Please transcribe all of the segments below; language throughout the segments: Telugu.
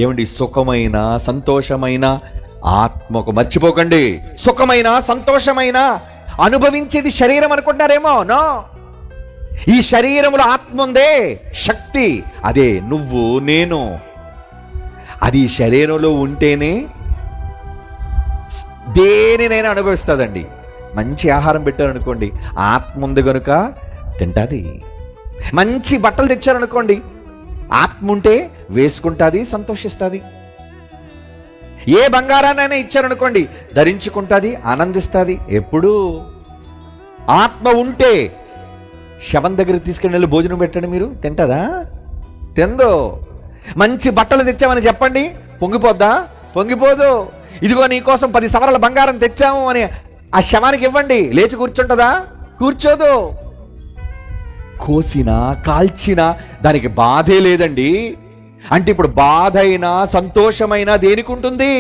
ఏమండి, సుఖమైన సంతోషమైన ఆత్మకు మర్చిపోకండి. సుఖమైన సంతోషమైన అనుభవించేది శరీరం అనుకుంటున్నారేమో. నో, ఈ శరీరంలో ఆత్మ ఉందే, శక్తి, అదే నువ్వు నేను. అది శరీరంలో ఉంటేనే దేనినైనా అనుభవిస్తుందండి. మంచి ఆహారం పెట్టారనుకోండి, ఆత్మ ఉంది కనుక తింటుంది. మంచి బట్టలు తెచ్చారనుకోండి, ఆత్మ ఉంటే వేసుకుంటుంది, సంతోషిస్తుంది. ఏ బంగారాన్నైనా ఇచ్చారనుకోండి, ధరించుకుంటుంది, ఆనందిస్తుంది. ఎప్పుడు ఆత్మ ఉంటే శవం దగ్గరికి తీసుకెళ్ళి వెళ్ళి భోజనం పెట్టండి, మీరు తింటుందా? తిందో. మంచి బట్టలు తెచ్చామని చెప్పండి, పొంగిపోద్దా? పొంగిపోదు. ఇదిగో నీకోసం 10 సవరాల బంగారం తెచ్చాము అని ఆ శవానికి ఇవ్వండి, లేచి కూర్చుంటుందా? కూర్చోదు. కోసినా కాల్చినా దానికి బాధే లేదండి. అంటే ఇప్పుడు బాధ అయినా సంతోషమైనా దేనికి ఉంటుంది?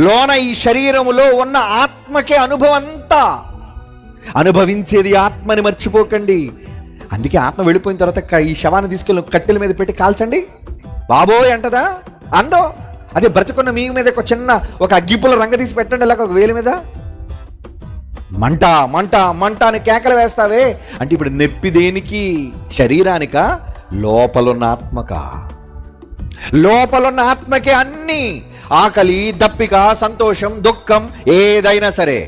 లోన ఈ శరీరములో ఉన్న ఆత్మకే అనుభవం అంతా. అనుభవించేది ఆత్మని మర్చిపోకండి. అందుకే ఆత్మ వెళ్ళిపోయిన తర్వాత ఈ శవాన్ని తీసుకెళ్ళి కట్టెల మీద పెట్టి కాల్చండి, బాబోయ్ అంటదా? అందో. అదే బ్రతుకున్న మీ మీద ఒక అగ్గిపుల రంగ తీసి పెట్టండి, ఇలాగ ఒక వేలి మీద. మంట మంట మంట అని కేకలు వేస్తావే అంటే ఇప్పుడు నొప్పి దేనికి? శరీరానిక? లోపలున్న ఆత్మక? లోపలున్న ఆత్మకే అన్ని. ఆకలి, దప్పిక, సంతోషం, దుఃఖం ఏదైనా సరే.